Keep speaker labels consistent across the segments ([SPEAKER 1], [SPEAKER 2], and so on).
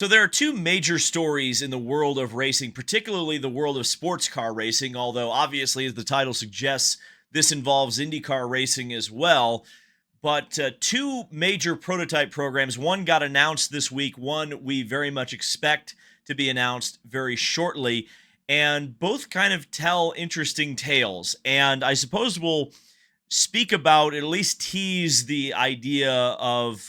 [SPEAKER 1] So there are two major stories in the world of racing, particularly the world of sports car racing, although obviously, as the title suggests, this involves IndyCar racing as well. But two major prototype programs. One got announced this week, one we very much expect to be announced very shortly. And both kind of tell interesting tales. And I suppose we'll speak about, at least tease the idea of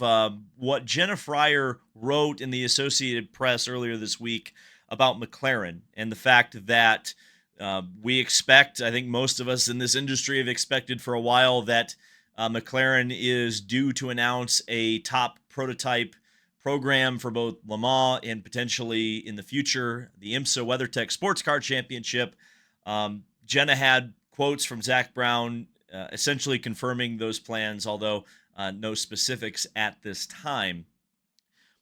[SPEAKER 1] what Jenna Fryer wrote in the Associated Press earlier this week about McLaren and the fact that we expect, I think most of us in this industry have expected for a while, that McLaren is due to announce a top prototype program for both Le Mans and potentially in the future the IMSA WeatherTech Sports Car Championship. Jenna had quotes from Zach Brown essentially confirming those plans, although no specifics at this time.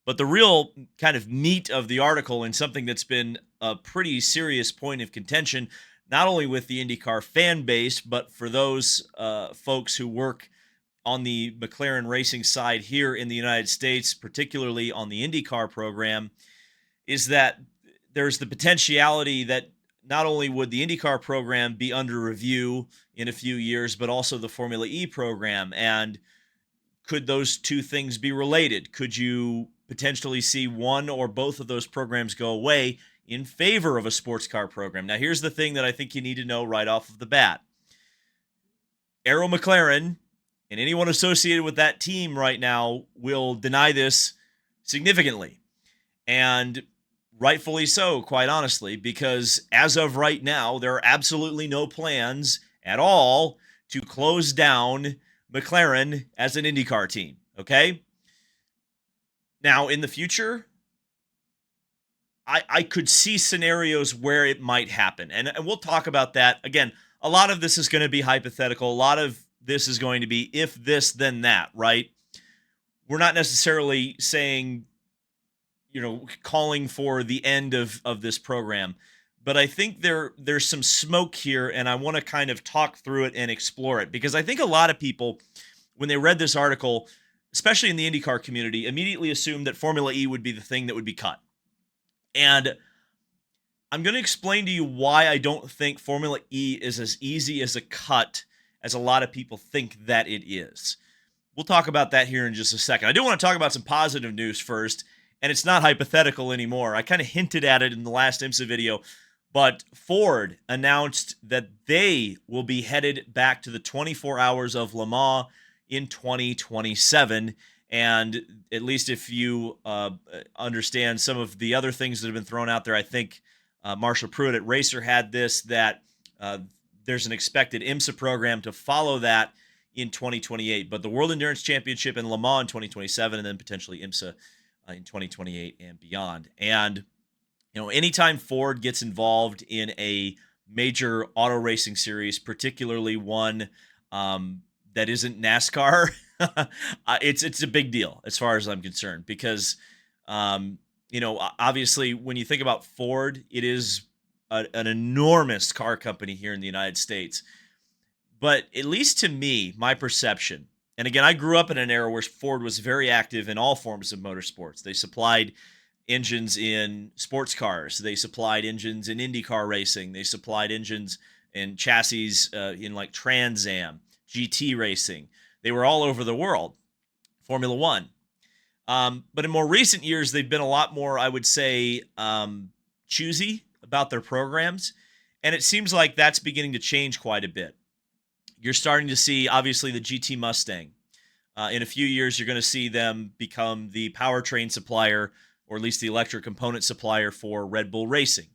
[SPEAKER 1] But the real kind of meat of the article, and something that's been a pretty serious point of contention, not only with the IndyCar fan base, but for those folks who work on the McLaren racing side here in the United States, particularly on the IndyCar program, is that there's the potentiality that not only would the IndyCar program be under review in a few years, but also the Formula E program. And could those two things be related? Could you potentially see one or both of those programs go away in favor of a sports car program? Now, here's the thing that I think you need to know right off of the bat. Arrow McLaren and anyone associated with that team right now will deny this significantly. And rightfully so, quite honestly, because as of right now, there are absolutely no plans at all to close down McLaren as an IndyCar team. Okay. Now, in the future, I could see scenarios where it might happen. And we'll talk about that. Again, a lot of this is going to be hypothetical. A lot of this is going to be if this, then that, right? We're not necessarily saying, calling for the end of this program. But I think there's some smoke here, and I want to kind of talk through it and explore it, because I think a lot of people, when they read this article, especially in the IndyCar community, immediately assumed that Formula E would be the thing that would be cut. And I'm going to explain to you why I don't think Formula E is as easy as a cut as a lot of people think that it is. We'll talk about that here in just a second. I do want to talk about some positive news first, and it's not hypothetical anymore. I kind of hinted at it in the last IMSA video, but Ford announced that they will be headed back to the 24 hours of Le Mans in 2027. And at least if you understand some of the other things that have been thrown out there, I think Marshall Pruitt at Racer had this, that there's an expected IMSA program to follow that in 2028. But the World Endurance Championship in Le Mans in 2027, and then potentially IMSA in 2028 and beyond. And, anytime Ford gets involved in a major auto racing series, particularly one that isn't NASCAR, it's a big deal as far as I'm concerned, because obviously when you think about Ford, it is an enormous car company here in the United States. But at least to me, my perception, and again, I grew up in an era where Ford was very active in all forms of motorsports. They supplied engines in sports cars. They supplied engines in IndyCar racing. They supplied engines and chassis in like Trans Am, GT racing. They were all over the world, Formula One. But in more recent years, they've been a lot more, I would say, choosy about their programs. And it seems like that's beginning to change quite a bit. You're starting to see, obviously, the GT Mustang. In a few years, you're going to see them become the powertrain supplier, or at least the electric component supplier for Red Bull Racing.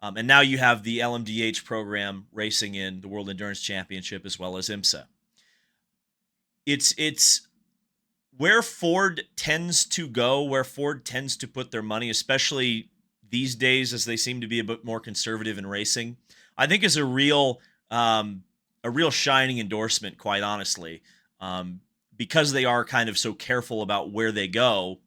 [SPEAKER 1] And now you have the LMDH program racing in the World Endurance Championship as well as IMSA. It's where Ford tends to go, where Ford tends to put their money, especially these days as they seem to be a bit more conservative in racing, I think is a real shining endorsement, quite honestly, because they are kind of so careful about where they go.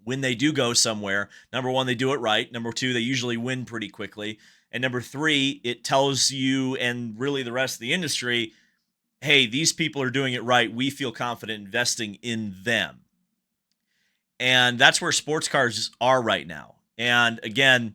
[SPEAKER 1] When they do go somewhere, number one, they do it right. Number two, they usually win pretty quickly. And number three, it tells you and really the rest of the industry, hey, these people are doing it right. We feel confident investing in them. And that's where sports cars are right now. And again,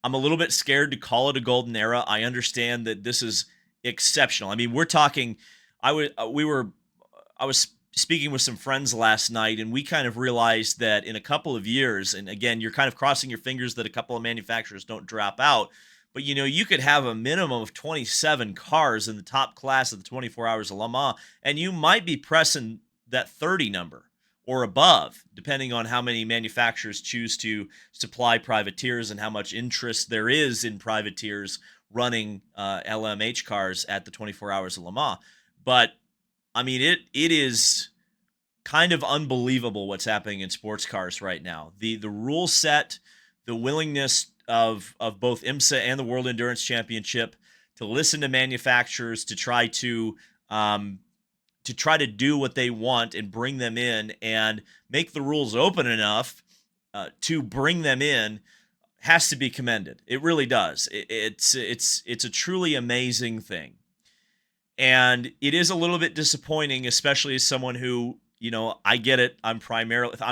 [SPEAKER 1] I'm a little bit scared to call it a golden era. I understand that this is exceptional. I mean, we're talking. I was speaking with some friends last night, and we kind of realized that in a couple of years, and again, you're kind of crossing your fingers that a couple of manufacturers don't drop out. But you could have a minimum of 27 cars in the top class of the 24 Hours of Le Mans, and you might be pressing that 30 number or above, depending on how many manufacturers choose to supply privateers and how much interest there is in privateers running LMH cars at the 24 Hours of Le Mans. But I mean, it is kind of unbelievable what's happening in sports cars right now. The rule set, the willingness of both IMSA and the World Endurance Championship to listen to manufacturers to try to do what they want and bring them in and make the rules open enough to bring them in has to be commended. It really does. It's a truly amazing thing. And it is a little bit disappointing, especially as someone who, I get it. I'm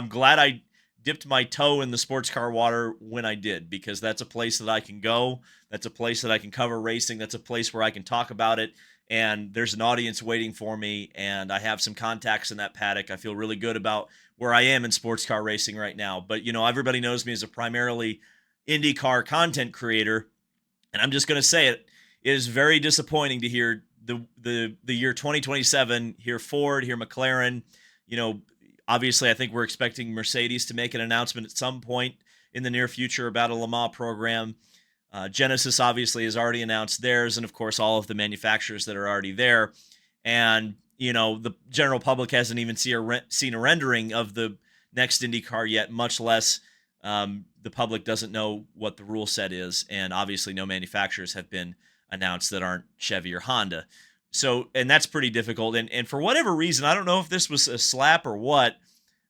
[SPEAKER 1] glad I dipped my toe in the sports car water when I did, because that's a place that I can go. That's a place that I can cover racing. That's a place where I can talk about it. And there's an audience waiting for me. And I have some contacts in that paddock. I feel really good about where I am in sports car racing right now. But, everybody knows me as a primarily IndyCar content creator. And I'm just going to say it. It is very disappointing to hear the year 2027, hear Ford, hear McLaren. Obviously I think we're expecting Mercedes to make an announcement at some point in the near future about a Le Mans program. Genesis obviously has already announced theirs, and of course all of the manufacturers that are already there. And the general public hasn't even seen a rendering of the next IndyCar yet, much less the public doesn't know what the rule set is. And obviously no manufacturers have been announced that aren't Chevy or Honda. So, and that's pretty difficult. And for whatever reason, I don't know if this was a slap or what,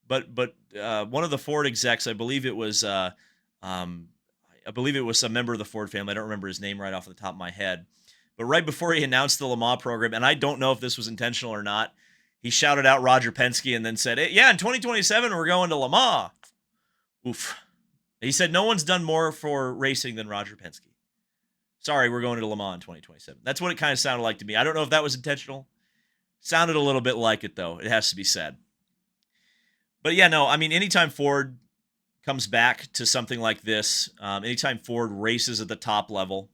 [SPEAKER 1] but one of the Ford execs, I believe it was a member of the Ford family. I don't remember his name right off the top of my head, but right before he announced the Le Mans program, and I don't know if this was intentional or not, he shouted out Roger Penske and then said, "Hey, yeah, in 2027, we're going to Le Mans." Oof. He said, "No one's done more for racing than Roger Penske. Sorry, we're going to Le Mans in 2027. That's what it kind of sounded like to me. I don't know if that was intentional. Sounded a little bit like it, though. It has to be said. But yeah, no, I mean, anytime Ford comes back to something like this, anytime Ford races at the top level,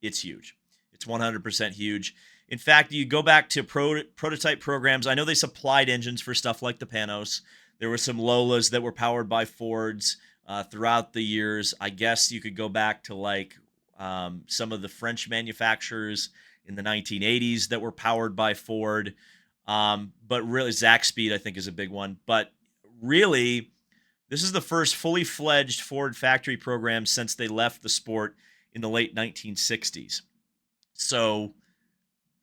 [SPEAKER 1] it's huge. It's 100% huge. In fact, you go back to prototype programs. I know they supplied engines for stuff like the Panos. There were some Lolas that were powered by Fords throughout the years. I guess you could go back to some of the French manufacturers in the 1980s that were powered by Ford. But really, Zaxpeed, I think, is a big one. But really, this is the first fully fledged Ford factory program since they left the sport in the late 1960s. So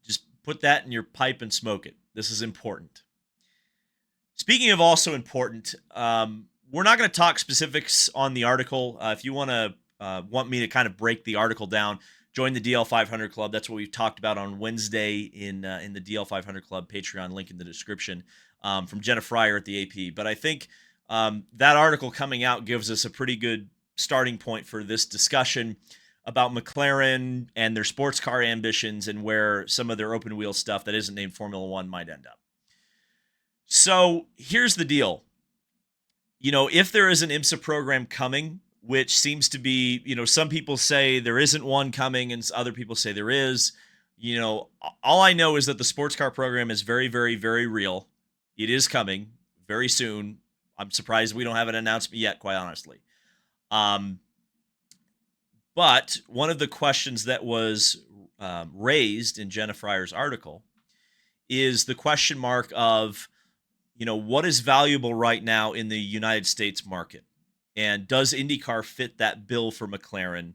[SPEAKER 1] just put that in your pipe and smoke it. This is important. Speaking of also important, we're not going to talk specifics on the article. If you want me to kind of break the article down, join the DL 500 Club. That's what we've talked about on Wednesday in the DL 500 Club Patreon, link in the description, from Jenna Fryer at the AP. But I think that article coming out gives us a pretty good starting point for this discussion about McLaren and their sports car ambitions and where some of their open wheel stuff that isn't named Formula One might end up. So here's the deal. If there is an IMSA program coming, which seems to be, some people say there isn't one coming and other people say there is, all I know is that the sports car program is very, very, very real. It is coming very soon. I'm surprised we don't have an announcement yet, quite honestly. But one of the questions that was raised in Jenna Fryer's article is the question mark of, what is valuable right now in the United States market? And does IndyCar fit that bill for McLaren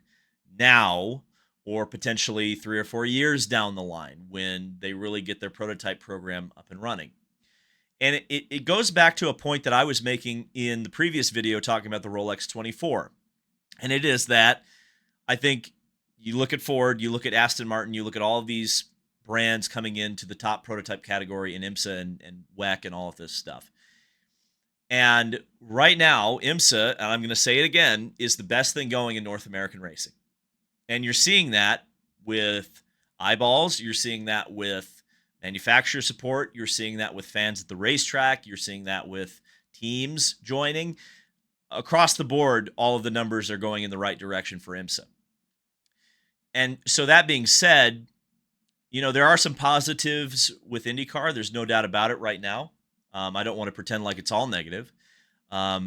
[SPEAKER 1] now or potentially 3 or 4 years down the line when they really get their prototype program up and running? And it goes back to a point that I was making in the previous video talking about the Rolex 24. And it is that I think you look at Ford, you look at Aston Martin, you look at all of these brands coming into the top prototype category in IMSA and WEC and all of this stuff. And right now, IMSA, and I'm going to say it again, is the best thing going in North American racing. And you're seeing that with eyeballs. You're seeing that with manufacturer support. You're seeing that with fans at the racetrack. You're seeing that with teams joining. Across the board, all of the numbers are going in the right direction for IMSA. And so that being said, there are some positives with IndyCar. There's no doubt about it right now. I don't want to pretend like it's all negative. I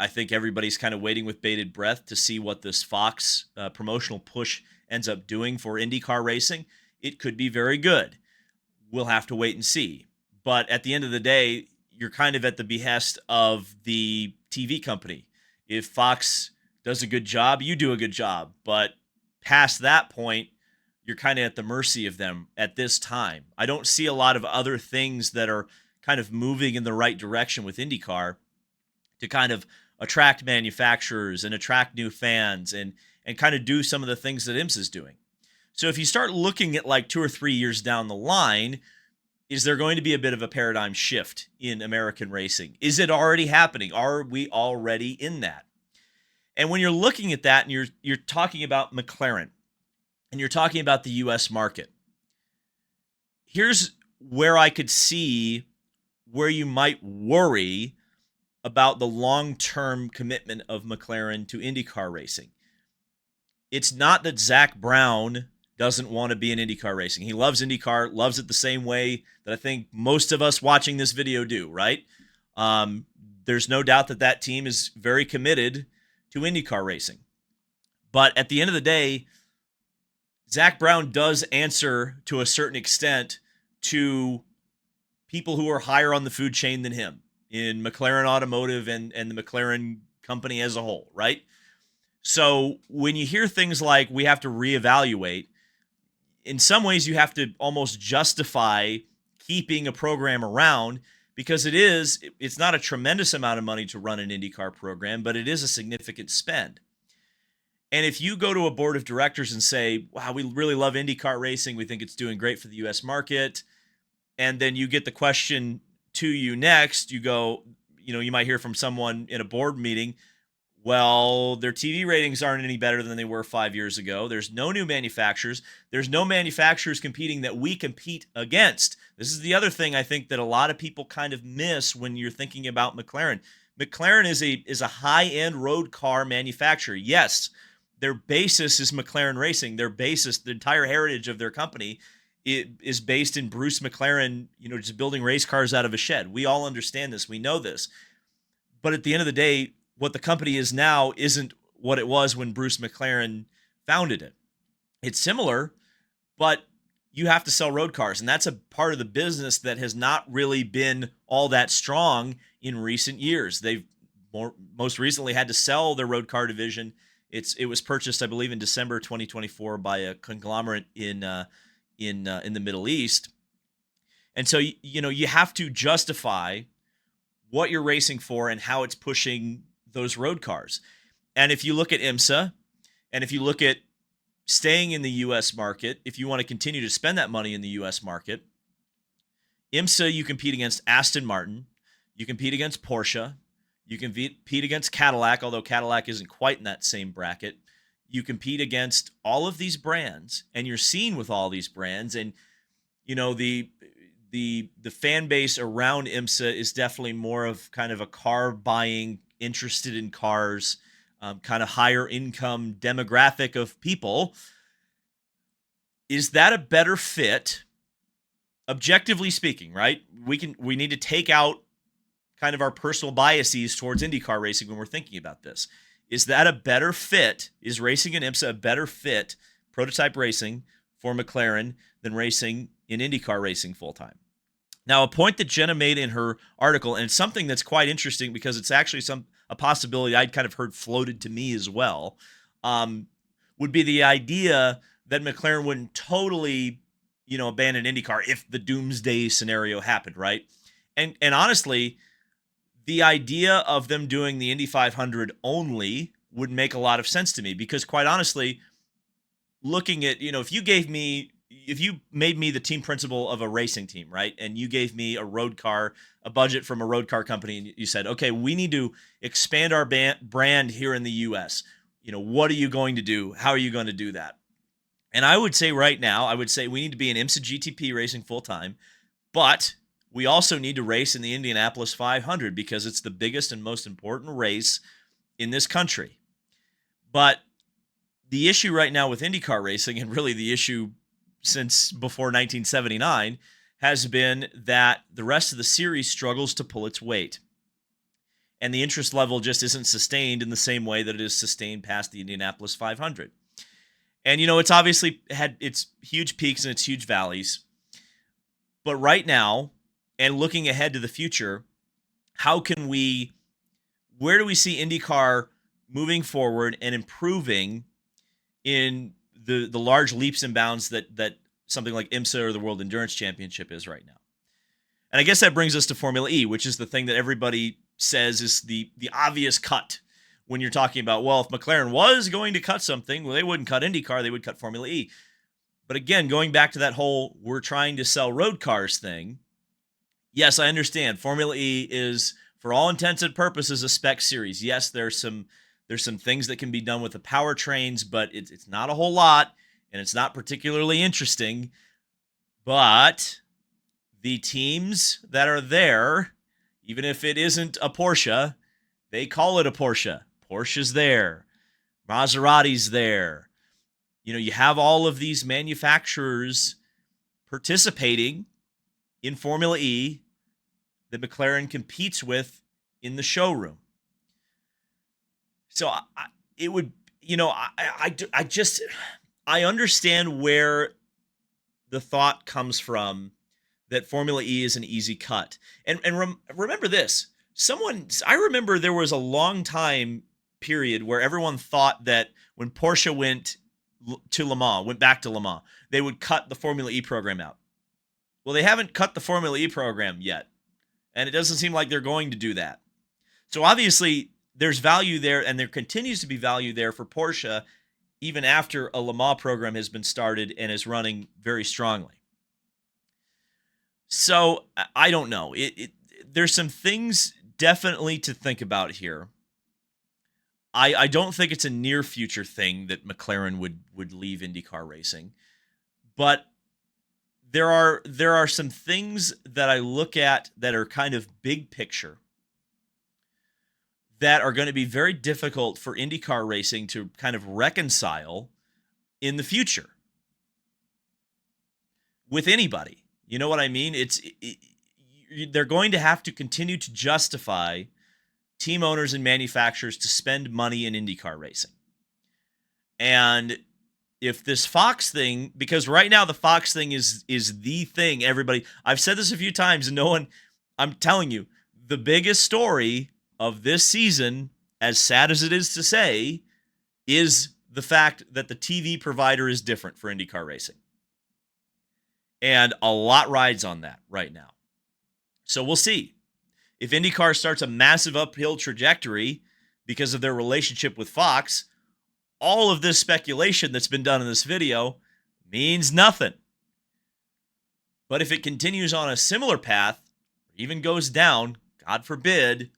[SPEAKER 1] think everybody's kind of waiting with bated breath to see what this Fox promotional push ends up doing for IndyCar racing. It could be very good. We'll have to wait and see. But at the end of the day, you're kind of at the behest of the TV company. If Fox does a good job, you do a good job. But past that point, you're kind of at the mercy of them at this time. I don't see a lot of other things that are kind of moving in the right direction with IndyCar to kind of attract manufacturers and attract new fans and kind of do some of the things that IMSA is doing. So if you start looking at like 2 or 3 years down the line, is there going to be a bit of a paradigm shift in American racing? Is it already happening? Are we already in that? And when you're looking at that and you're talking about McLaren and you're talking about the US market, here's where I could see where you might worry about the long-term commitment of McLaren to IndyCar racing. It's not that Zach Brown doesn't want to be in IndyCar racing. He loves IndyCar, loves it the same way that I think most of us watching this video do, right? There's no doubt that team is very committed to IndyCar racing. But at the end of the day, Zach Brown does answer to a certain extent to people who are higher on the food chain than him in McLaren Automotive and the McLaren company as a whole, right? So when you hear things like we have to reevaluate, in some ways you have to almost justify keeping a program around because it's not a tremendous amount of money to run an IndyCar program, but it is a significant spend. And if you go to a board of directors and say, wow, we really love IndyCar racing, we think it's doing great for the US market, and then you get the question to you next, you go, you might hear from someone in a board meeting, well, their TV ratings aren't any better than they were 5 years ago. There's no new manufacturers. There's no manufacturers competing that we compete against. This is the other thing I think that a lot of people kind of miss when you're thinking about McLaren. McLaren is a high-end road car manufacturer. Yes, their basis is McLaren racing. Their basis, the entire heritage of their company, it is based in Bruce McLaren, just building race cars out of a shed. We all understand this. We know this. But at the end of the day, what the company is now isn't what it was when Bruce McLaren founded it. It's similar, but you have to sell road cars. And that's a part of the business that has not really been all that strong in recent years. They've most recently had to sell their road car division. It was purchased, I believe, in December 2024 by a conglomerate in the Middle East. And so, you have to justify what you're racing for and how it's pushing those road cars. And if you look at IMSA, and if you look at staying in the U.S. market, if you want to continue to spend that money in the U.S. market, IMSA, you compete against Aston Martin, you compete against Porsche, you compete against Cadillac, although Cadillac isn't quite in that same bracket. You compete against all of these brands, and you're seen with all these brands. And the fan base around IMSA is definitely more of kind of a car buying, interested in cars, kind of higher income demographic of people. Is that a better fit? Objectively speaking, right? We need to take out kind of our personal biases towards IndyCar racing when we're thinking about this. Is that a better fit? Is racing in IMSA a better fit, prototype racing, for McLaren than racing in IndyCar racing full-time? Now, a point that Jenna made in her article, and it's something that's quite interesting because it's actually a possibility I'd kind of heard floated to me as well, would be the idea that McLaren wouldn't totally, abandon IndyCar if the doomsday scenario happened, right? And honestly, the idea of them doing the Indy 500 only would make a lot of sense to me because, quite honestly, looking at, if you gave me, you made me the team principal of a racing team, right? And you gave me a road car, a budget from a road car company, and you said, okay, we need to expand our brand here in the US. What are you going to do? How are you going to do that? And I would say right now, I would say we need to be in IMSA GTP racing full time, but we also need to race in the Indianapolis 500 because it's the biggest and most important race in this country. But the issue right now with IndyCar racing, and really the issue since before 1979, has been that the rest of the series struggles to pull its weight. And the interest level just isn't sustained in the same way that it is sustained past the Indianapolis 500. And, it's obviously had its huge peaks and its huge valleys. But right now, and looking ahead to the future, where do we see IndyCar moving forward and improving in the large leaps and bounds that something like IMSA or the World Endurance Championship is right now? And I guess that brings us to Formula E, which is the thing that everybody says is the obvious cut when you're talking about, well, if McLaren was going to cut something, well, they wouldn't cut IndyCar, they would cut Formula E. But again, going back to that whole we're trying to sell road cars thing, yes, I understand. Formula E is, for all intents and purposes, a spec series. Yes, there's some things that can be done with the powertrains, but it's not a whole lot, and it's not particularly interesting. But the teams that are there, even if it isn't a Porsche, they call it a Porsche. Porsche's there. Maserati's there. You have all of these manufacturers participating in Formula E that McLaren competes with in the showroom. So I understand where the thought comes from that Formula E is an easy cut. And remember this, I remember there was a long time period where everyone thought that when Porsche went back to Le Mans, they would cut the Formula E program out. Well, they haven't cut the Formula E program yet, and it doesn't seem like they're going to do that. So obviously, there's value there, and there continues to be value there for Porsche, even after a Le Mans program has been started and is running very strongly. So I don't know. There's some things definitely to think about here. I don't think it's a near future thing that McLaren would leave IndyCar racing, but there are some things that I look at that are kind of big picture that are going to be very difficult for IndyCar racing to kind of reconcile in the future with anybody. You know what I mean? They're going to have to continue to justify team owners and manufacturers to spend money in IndyCar racing. And if this Fox thing, because right now the Fox thing is the thing, everybody, I've said this a few times and I'm telling you, the biggest story of this season, as sad as it is to say, is the fact that the TV provider is different for IndyCar racing. And a lot rides on that right now. So we'll see. If IndyCar starts a massive uphill trajectory because of their relationship with Fox, all of this speculation that's been done in this video means nothing. But if it continues on a similar path, or even goes down, God forbid,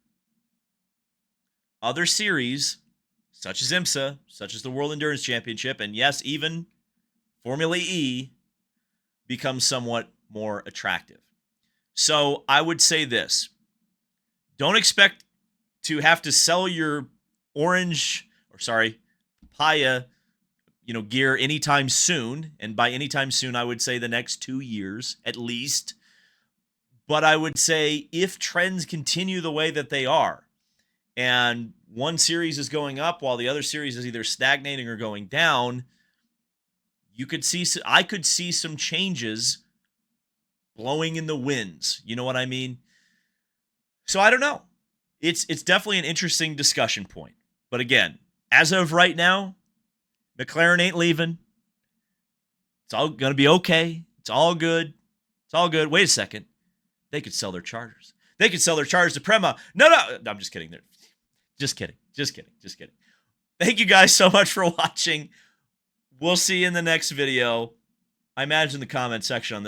[SPEAKER 1] other series, such as IMSA, such as the World Endurance Championship, and yes, even Formula E, becomes somewhat more attractive. So I would say this. Don't expect to have to sell your papaya, gear anytime soon. And by anytime soon, I would say the next 2 years at least. But I would say if trends continue the way that they are, and one series is going up while the other series is either stagnating or going down, I could see some changes blowing in the winds. You know what I mean? So I don't know. It's definitely an interesting discussion point. But again, as of right now, McLaren ain't leaving. It's all going to be okay. It's all good. It's all good. Wait a second. They could sell their charters. They could sell their charters to Prema. No, I'm just kidding. Just kidding. Thank you guys so much for watching. We'll see you in the next video. I imagine the comment section on